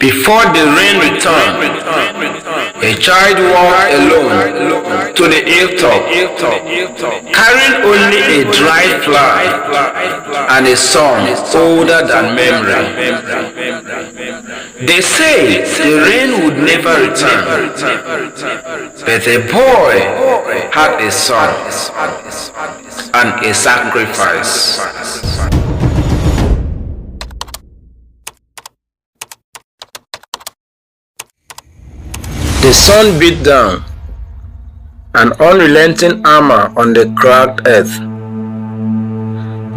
Before the rain returned, a child walked alone to the hilltop, carrying only a dry fly and a song older than memory. They said the rain would never return, but a boy had a song and a sacrifice. The sun beat down, an unrelenting armor on the cracked earth.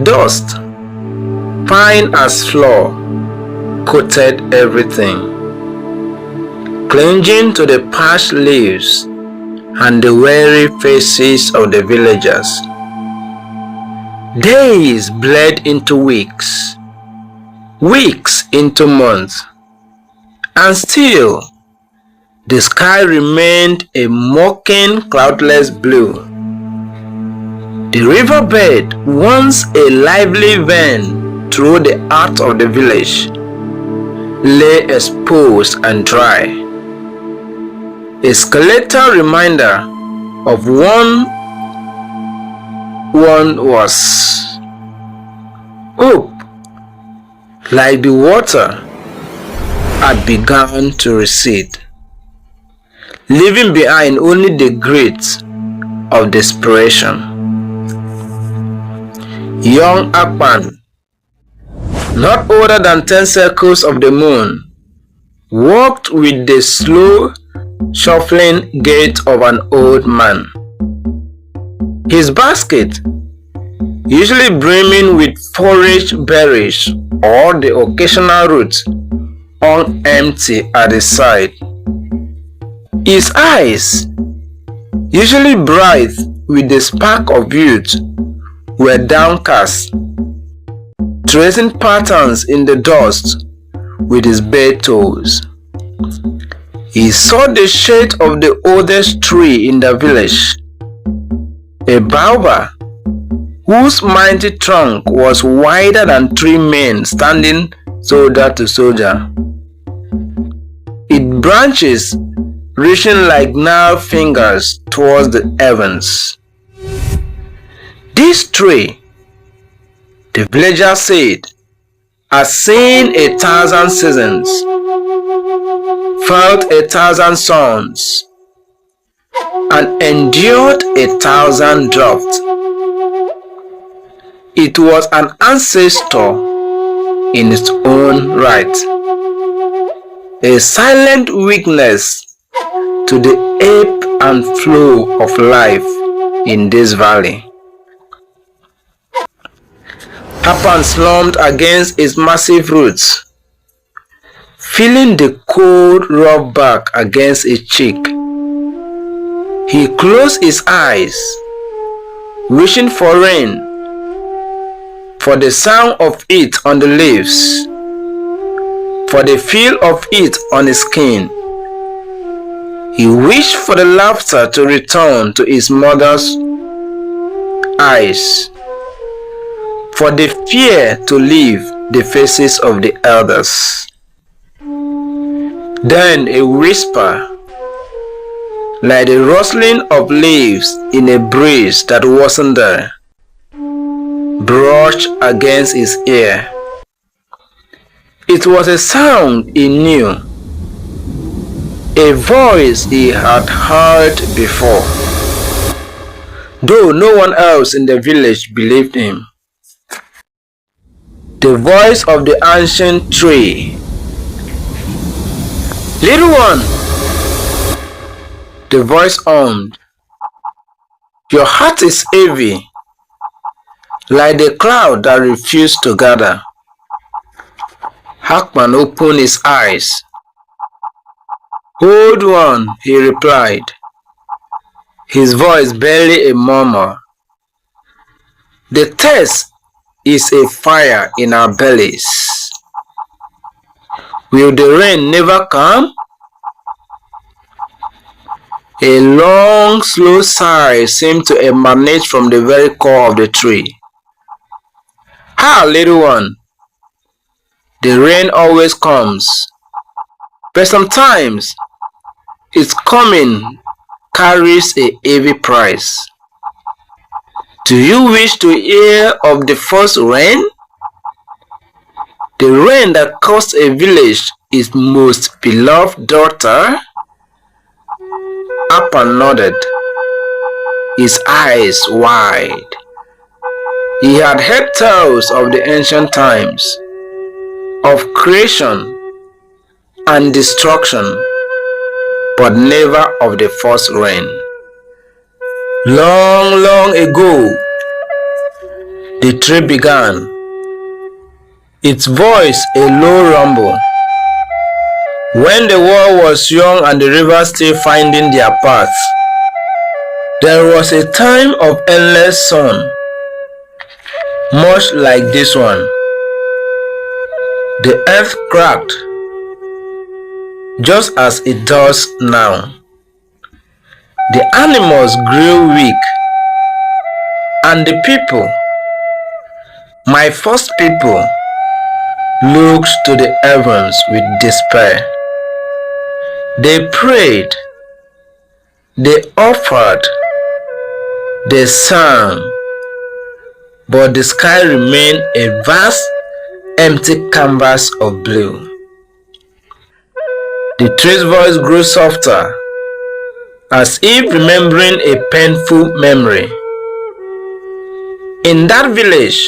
Dust, fine as flour, coated everything, clinging to the parched leaves and the weary faces of the villagers. Days bled into weeks, weeks into months, and still the sky remained a mocking cloudless blue. The riverbed, once a lively vein through the heart of the village, lay exposed and dry, a skeletal reminder of one was. Hope, like the water, had begun to recede, leaving behind only the grit of desperation. Young Akpan, not older than 10 circles of the moon, walked with the slow, shuffling gait of an old man. His basket, usually brimming with forage berries or the occasional root, hung empty at his side. His eyes, usually bright with the spark of youth, were downcast, tracing patterns in the dust with his bare toes. He saw the shade of the oldest tree in the village, a baobab whose mighty trunk was wider than 3 men standing shoulder to shoulder. Its branches reaching like gnarled fingers towards the heavens. This tree, the villagers said, has seen 1,000 seasons, felt 1,000 suns, and endured 1,000 droughts. It was an ancestor in its own right, a silent witness to the ebb and flow of life in this valley. Akpan slumped against its massive roots, feeling the cold rub back against his cheek. He closed his eyes, wishing for rain, for the sound of it on the leaves, for the feel of it on his skin. He wished for the laughter to return to his mother's eyes, for the fear to leave the faces of the elders. Then a whisper, like the rustling of leaves in a breeze that wasn't there, brushed against his ear. It was a sound he knew, a voice he had heard before, though no one else in the village believed him. The voice of the ancient tree. "Little one," the voice hummed, "your heart is heavy, like the cloud that refused to gather." Akpan opened his eyes. "Old one," he replied, his voice barely a murmur. "The thirst is a fire in our bellies. Will the rain never come?" A long, slow sigh seemed to emanate from the very core of the tree. "Ah, little one, the rain always comes, But sometimes its coming carries a heavy price. Do you wish to hear of the first rain? The rain that caused a village its most beloved daughter? Akpan nodded, his eyes wide. He had heard tales of the ancient times, of creation and destruction, but never of the first rain. Long, long ago, the tree began, its voice a low rumble. When the world was young and the rivers still finding their paths, there was a time of endless sun, much like this one. The earth cracked, just as it does now. The animals grew weak, and the people, my first people, looked to the heavens with despair. They prayed, they offered, they sang, but the sky remained a vast, empty canvas of blue. The tree's voice grew softer, as if remembering a painful memory. In that village,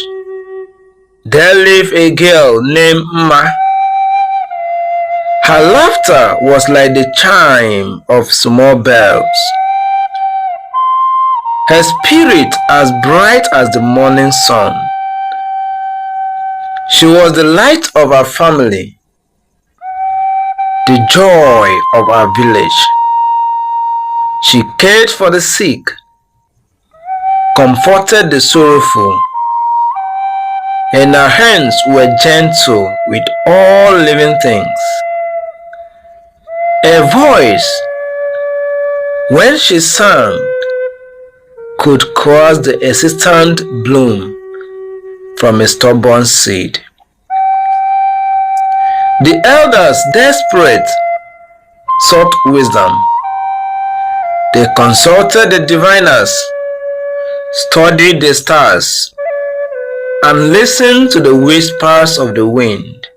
there lived a girl named Ma. Her laughter was like the chime of small bells. Her spirit as bright as the morning sun. She was the light of her family, the joy of our village. She cared for the sick, comforted the sorrowful, and her hands were gentle with all living things. Her voice, when she sang, could crush the existent bloom from a stubborn seed. The elders, desperate, sought wisdom. They consulted the diviners, studied the stars, and listened to the whispers of the wind.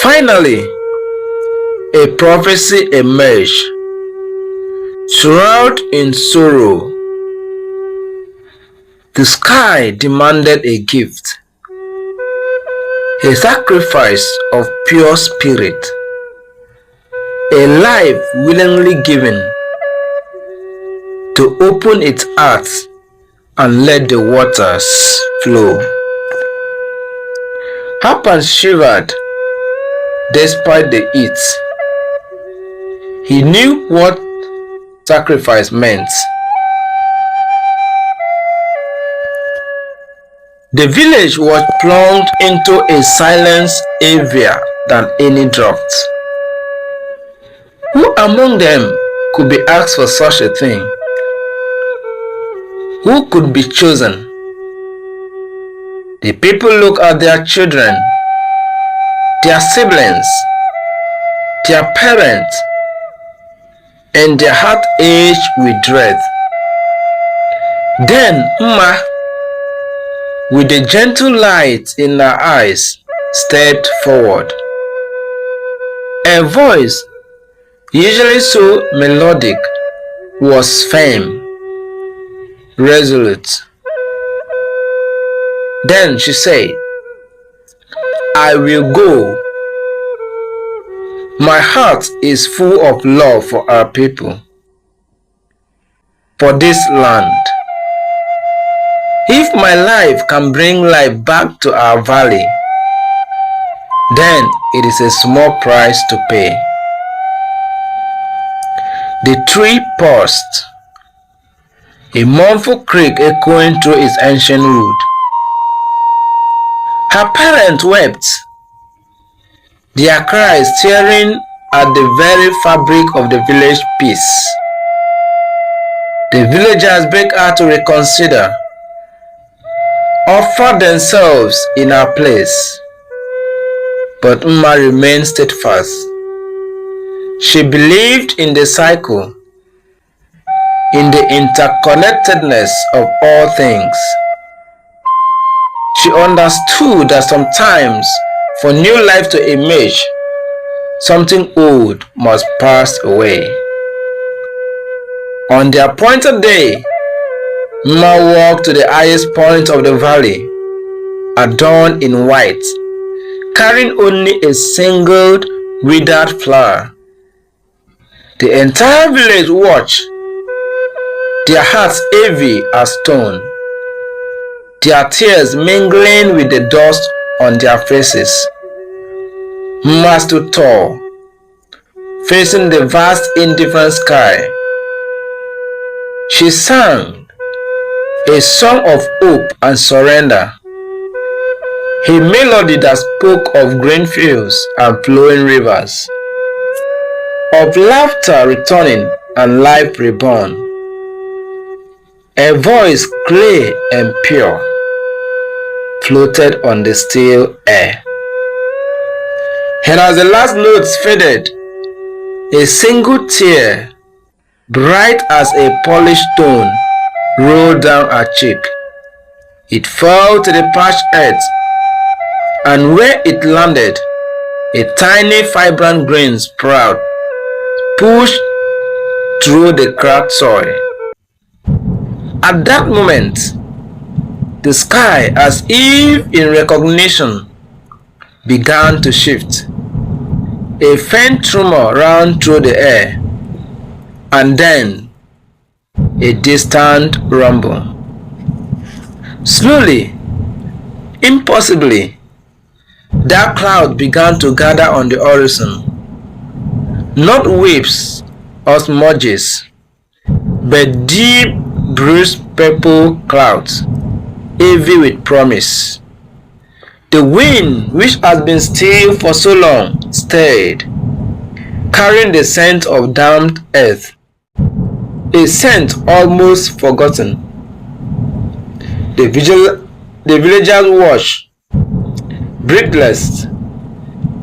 Finally, a prophecy emerged. Shrouded in sorrow, the sky demanded a gift, a sacrifice of pure spirit, a life willingly given to open its heart and let the waters flow. Akpan shivered despite the heat. He knew what sacrifice meant. The village was plunged into a silence heavier than any drought. Who among them could be asked for such a thing? Who could be chosen? The people looked at their children, their siblings, their parents, and their heart ached with dread. Then Ma, with a gentle light in her eyes, stepped forward. Her voice, usually so melodic, was firm, resolute. Then she said, "I will go. My heart is full of love for our people, for this land. If my life can bring life back to our valley, then it is a small price to pay." The tree paused, a mournful creak echoing through its ancient wood. Her parents wept, their cries tearing at the very fabric of the village peace. The villagers begged her to reconsider, offer themselves in her place. But Mma remained steadfast. She believed in the cycle, in the interconnectedness of all things. She understood that sometimes for new life to emerge, something old must pass away. On the appointed day, Mma walked to the highest point of the valley, adorned in white, carrying only a single withered flower. The entire village watched, their hearts heavy as stone, their tears mingling with the dust on their faces. Mma stood tall, facing the vast indifferent sky. She sang a song of hope and surrender, a melody that spoke of green fields and flowing rivers, of laughter returning and life reborn. A voice clear and pure floated on the still air. And as the last notes faded, a single tear, bright as a polished stone, rolled down her cheek. It fell to the parched earth, and where it landed, a tiny vibrant green sprout pushed through the cracked soil. At that moment, the sky, as if in recognition, began to shift. A faint tremor ran through the air, and then a distant rumble. Slowly, impossibly, dark clouds began to gather on the horizon. Not wisps or smudges, but deep, bruised purple clouds, heavy with promise. The wind, which has been still for so long, stirred, carrying the scent of damp earth, a scent almost forgotten. The villagers watched, breathless,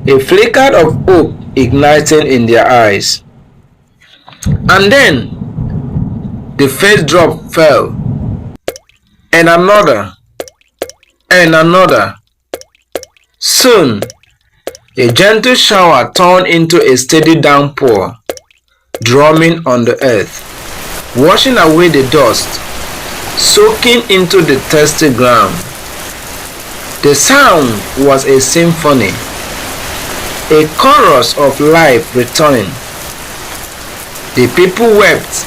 a flicker of hope igniting in their eyes. And then the first drop fell, and another, and another. Soon, a gentle shower turned into a steady downpour, drumming on the earth, washing away the dust, soaking into the thirsty ground. The sound was a symphony, a chorus of life returning. The people wept,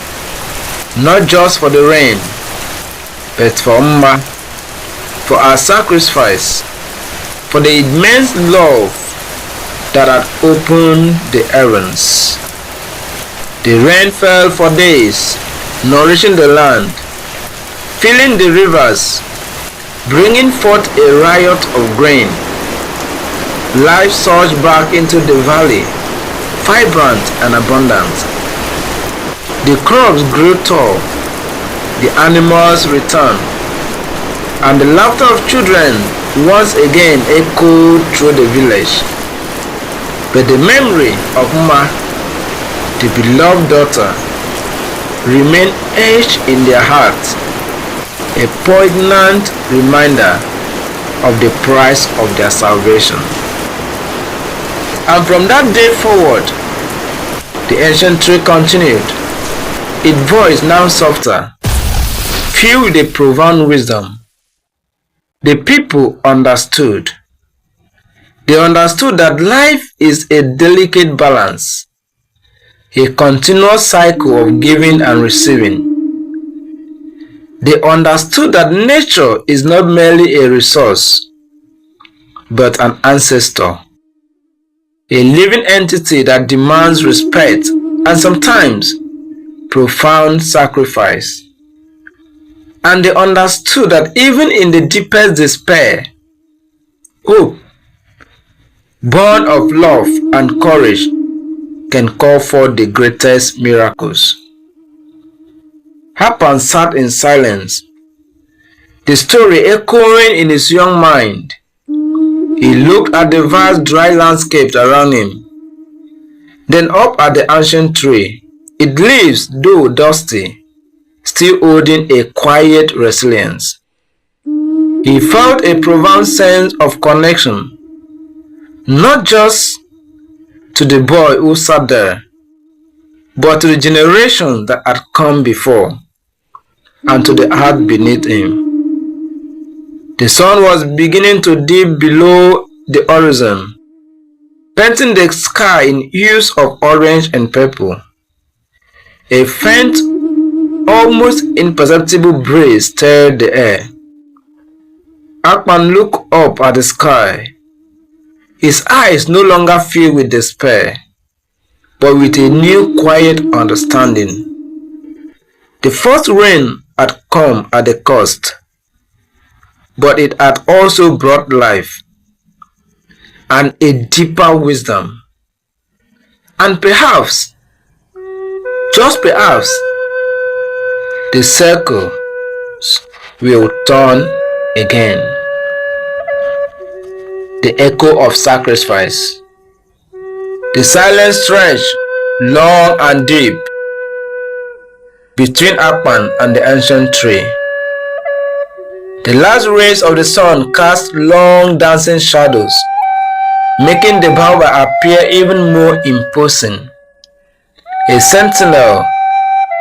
not just for the rain, but for Mma, for her sacrifice, for the immense love that had opened the heavens. The rain fell for days, nourishing the land, filling the rivers, bringing forth a riot of grain. Life surged back into the valley, vibrant and abundant. The crops grew tall, the animals returned, and the laughter of children once again echoed through the village. But the memory of Mma, the beloved daughter, remained etched in their hearts, a poignant reminder of the price of their salvation. And from that day forward, the ancient tree continued, its voice now softer, filled with a profound wisdom. The people understood. They understood that life is a delicate balance, a continuous cycle of giving and receiving. They understood that nature is not merely a resource, but an ancestor, a living entity that demands respect and sometimes profound sacrifice. And they understood that even in the deepest despair, hope, born of love and courage, can call forth the greatest miracles. Akpan sat in silence, the story echoing in his young mind, He looked at the vast dry landscapes around him, then up at the ancient tree. Its leaves, though dusty, still holding a quiet resilience. He felt a profound sense of connection, not just to the boy who sat there, but to the generation that had come before, and to the earth beneath him. The sun was beginning to dip below the horizon, painting the sky in hues of orange and purple. A faint, almost imperceptible breeze stirred the air. Akpan looked up at the sky, his eyes no longer filled with despair, but with a new quiet understanding. The first rain had come at the cost, but it had also brought life and a deeper wisdom. And perhaps, just perhaps, the circles will turn again. The echo of sacrifice. The silence stretched long and deep between Akpan and the ancient tree. The last rays of the sun cast long dancing shadows, making the baobab appear even more imposing. A sentinel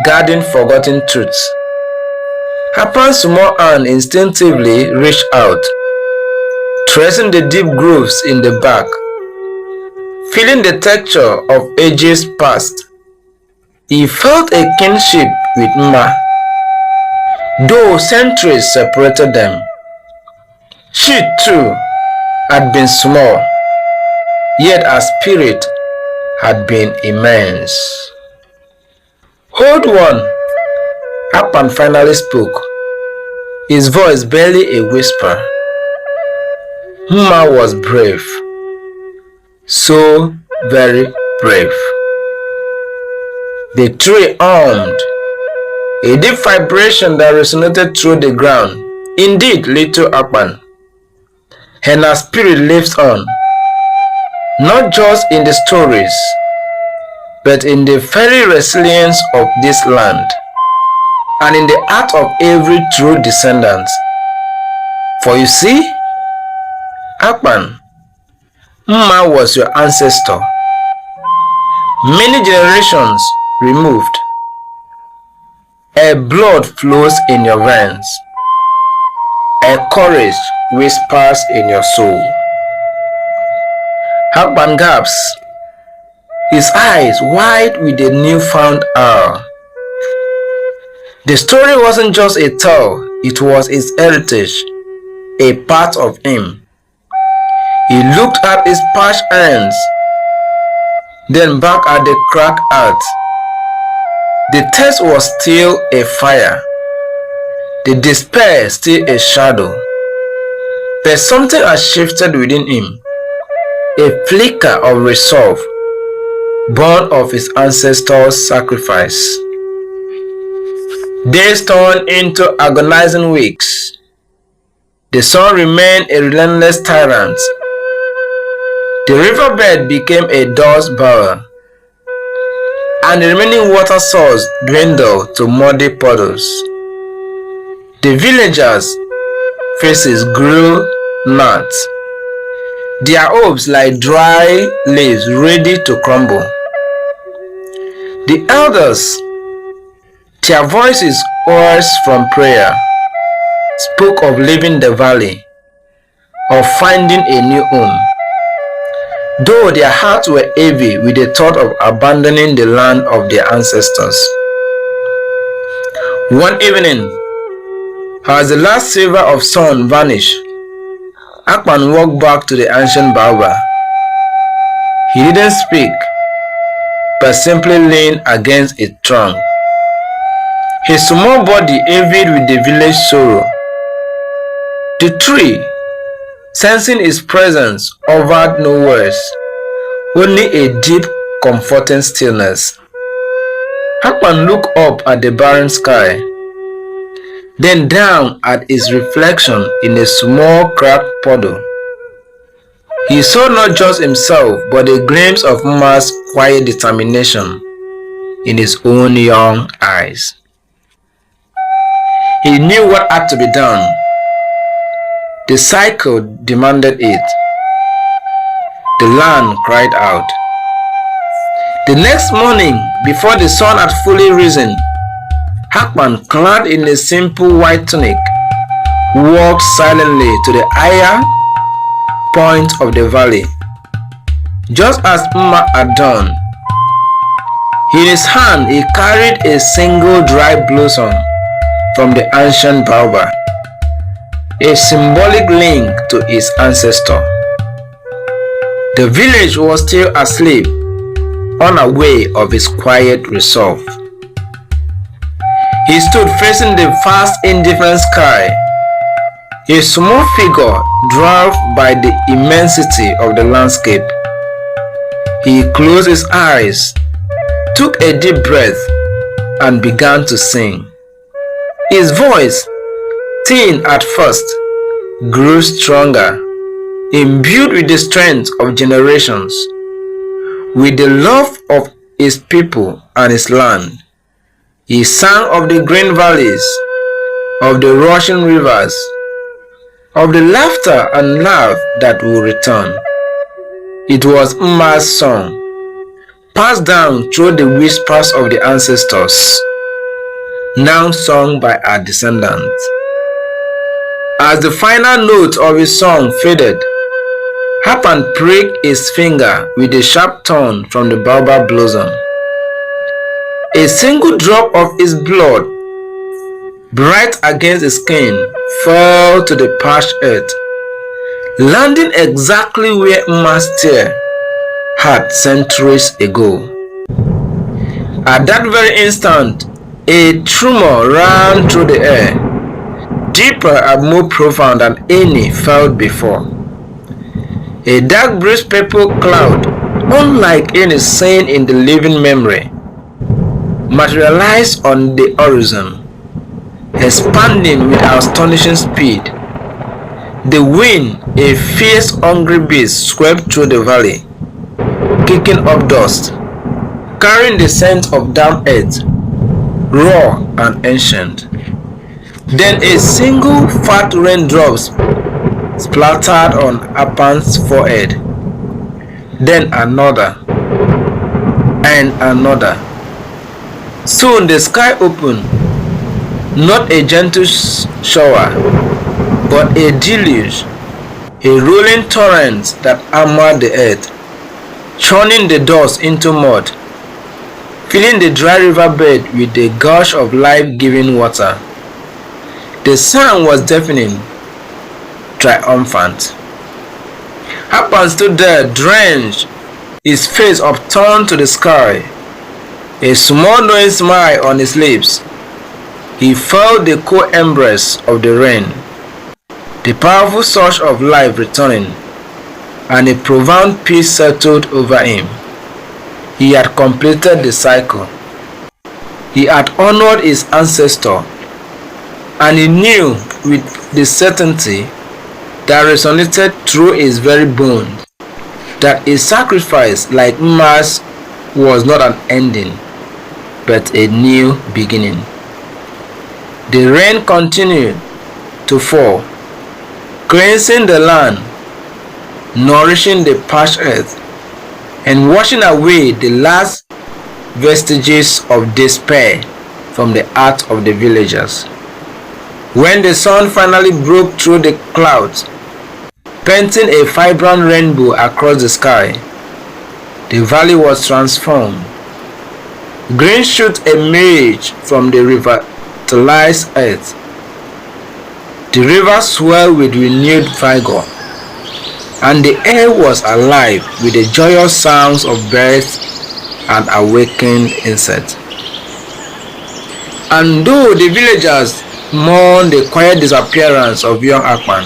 guarding forgotten truths. Akpan's small hand instinctively reached out, tracing the deep grooves in the bark, feeling the texture of ages past. He felt a kinship with Ma, though centuries separated them. She too had been small, yet her spirit had been immense. "Hold one," Akpan finally spoke, his voice barely a whisper. Ma was brave, so very brave. The tree hummed, a deep vibration that resonated through the ground. Indeed, little Akpan, and her spirit lives on, not just in the stories, but in the very resilience of this land, and in the heart of every true descendant. For you see, Akpan, Ma was your ancestor, many generations removed. Her blood flows in your veins, her courage whispers in your soul. Akpan gasped, his eyes wide with a newfound awe. The story wasn't just a tale, it was his heritage, a part of him. He looked at his parched hands, then back at the cracked heart. The thirst was still a fire, the despair still a shadow, but something had shifted within him, a flicker of resolve, born of his ancestors' sacrifice. Days turned into agonizing weeks. The sun remained a relentless tyrant. The riverbed became a dust bowl, and the remaining water source dwindled to muddy puddles. The villagers' faces grew knot, their hopes like dry leaves ready to crumble. The elders, their voices hoarse from prayer, spoke of leaving the valley, of finding a new home, though their hearts were heavy with the thought of abandoning the land of their ancestors. One evening, as the last silver of sun vanished, Akpan walked back to the ancient baobab. He didn't speak, but simply leaned against its trunk, his small body heavy with the village sorrow. The tree, sensing his presence, offered no words, only a deep, comforting stillness. Akpan looked up at the barren sky, then down at his reflection in a small cracked puddle. He saw not just himself, but a glimpse of Mma's quiet determination in his own young eyes. He knew what had to be done. The cycle demanded it. The land cried out. The next morning, before the sun had fully risen, Akpan, clad in a simple white tunic, walked silently to the higher point of the valley, just as Mma had done. In his hand, he carried a single dry blossom from the ancient baobab, a symbolic link to his ancestor. The village was still asleep, unaware of his quiet resolve. He stood facing the vast, indifferent sky, a small figure dwarfed by the immensity of the landscape. He closed his eyes, took a deep breath, and began to sing. His voice, thin at first, grew stronger, imbued with the strength of generations, with the love of his people and his land. He sang of the green valleys, of the rushing rivers, of the laughter and love that will return. It was Mma's song, passed down through the whispers of the ancestors, now sung by our descendants. As the final note of his song faded, Akpan pricked his finger with a sharp thorn from the baobab blossom. A single drop of his blood, bright against his skin, fell to the parched earth, landing exactly where Mma's tear had centuries ago. At that very instant, a tremor ran through the air, deeper and more profound than any felt before. A dark breeze purple cloud, unlike any seen in the living memory, materialized on the horizon, expanding with astonishing speed. The wind, a fierce hungry beast, swept through the valley, kicking up dust, carrying the scent of damp earth, raw and ancient. Then a single fat raindrop splattered on Akpan's forehead. Then another, and another. Soon the sky opened, not a gentle shower, but a deluge, a rolling torrent that hammered the earth, churning the dust into mud, filling the dry riverbed with a gush of life-giving water. The sound was deafening, triumphant. Akpan stood there drenched, his face upturned to the sky, a small knowing smile on his lips. He felt the cold embrace of the rain, the powerful surge of life returning, and a profound peace settled over him. He had completed the cycle. He had honored his ancestor, and he knew with the certainty that resonated through his very bones that a sacrifice like Mma's was not an ending, but a new beginning. The rain continued to fall, cleansing the land, nourishing the parched earth, and washing away the last vestiges of despair from the heart of the villagers. When the sun finally broke through the clouds, painting a vibrant rainbow across the sky, the valley was transformed. Green shoots emerged from the revitalized earth. The river swelled with renewed vigor, and the air was alive with the joyous sounds of birds and awakened insects. And though the villagers mourned the quiet disappearance of young Akpan,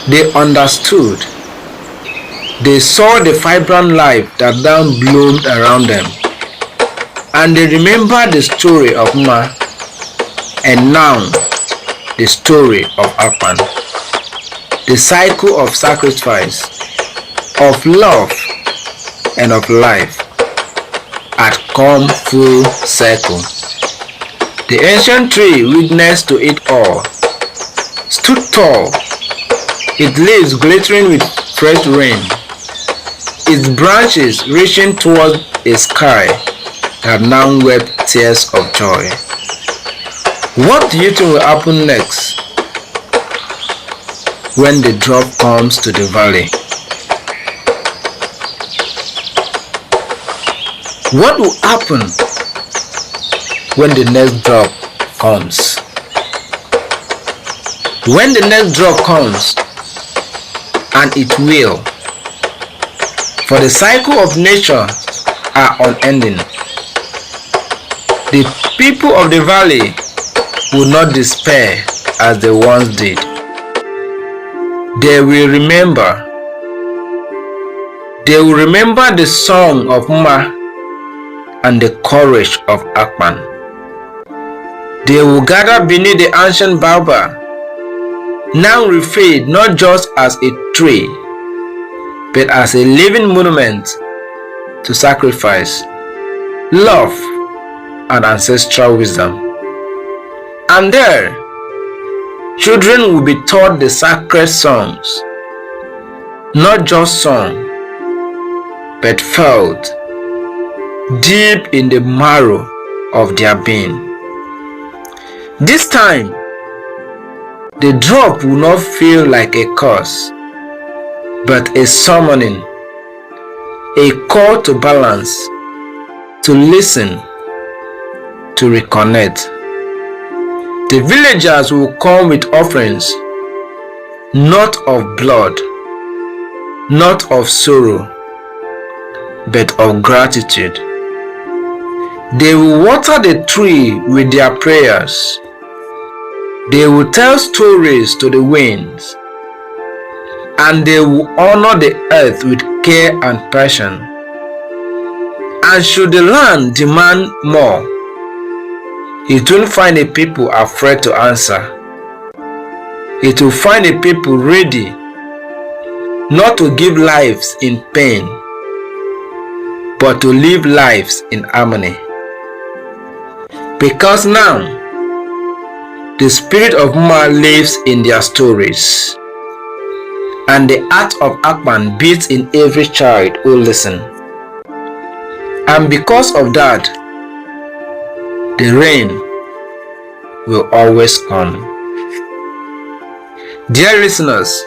they understood. They saw the vibrant life that now bloomed around them, and they remembered the story of Mma, and now the story of Akpan. The cycle of sacrifice, of love and of life had come full circle. The ancient tree, witness to it all, stood tall, its leaves glittering with fresh rain, its branches reaching toward a sky that now wept tears of joy. What do you think will happen next when the drop comes to the valley? What will happen when the next drop comes? When the next drop comes, and it will, for the cycle of nature are unending, the people of the valley will not despair as they once did. They will remember. They will remember the song of Ma and the courage of Akpan. They will gather beneath the ancient baobab, now refade not just as a tree, but as a living monument to sacrifice, love, and ancestral wisdom. And there, children will be taught the sacred songs, not just sung, but felt deep in the marrow of their being. This time, the drop will not feel like a curse, but a summoning, a call to balance, to listen, to reconnect. The villagers will come with offerings, not of blood, not of sorrow, but of gratitude. They will water the tree with their prayers. They will tell stories to the winds, and they will honor the earth with care and passion. And should the land demand more, it will find a people afraid to answer. It will find a people ready not to give lives in pain, but to live lives in harmony. Because now, the spirit of Ma lives in their stories, and the heart of Akpan beats in every child who listens. And because of that, the rain will always come. Dear listeners,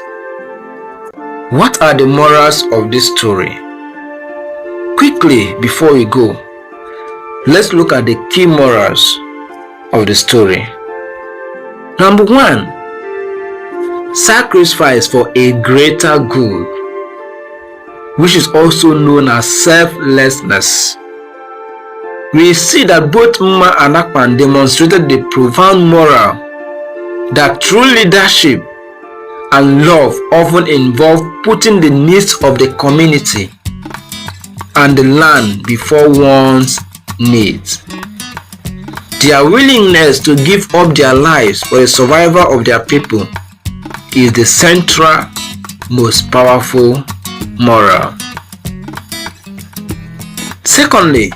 what are the morals of this story? Quickly, before we go, let's look at the key morals of the story. Number 1, sacrifice for a greater good, which is also known as selflessness. We see that both Ma and Akpan demonstrated the profound moral that true leadership and love often involve putting the needs of the community and the land before one's needs. Their willingness to give up their lives for the survival of their people is the central, most powerful moral. Secondly,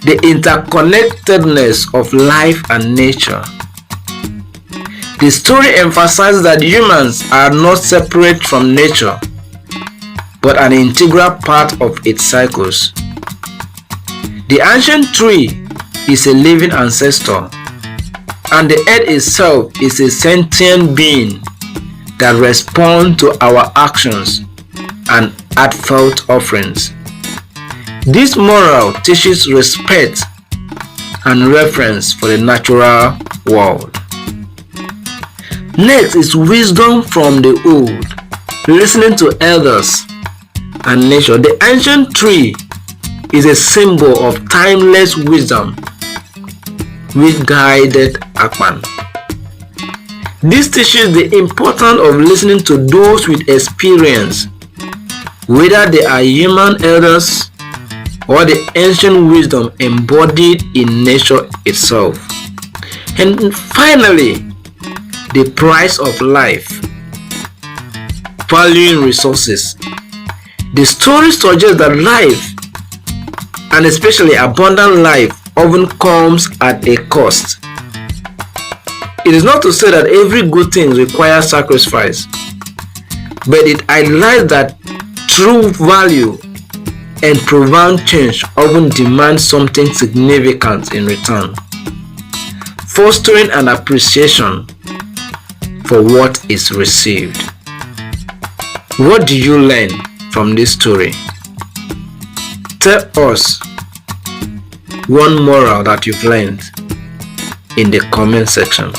the interconnectedness of life and nature. The story emphasizes that humans are not separate from nature, but an integral part of its cycles. The ancient tree is a living ancestor, and the earth itself is a sentient being that responds to our actions and heartfelt offerings. This moral teaches respect and reverence for the natural world. Next is wisdom from the old, listening to elders and nature. The ancient tree is a symbol of timeless wisdom which guided Akpan. This teaches the importance of listening to those with experience, whether they are human elders or the ancient wisdom embodied in nature itself. And finally, the price of life. valuing resources. The story suggests that life, and especially abundant life, often comes at a cost. It is not to say that every good thing requires sacrifice, but it highlights that true value and profound change often demand something significant in return, fostering an appreciation for what is received. What do you learn from this story? Tell us one moral that you've learned in the comment section.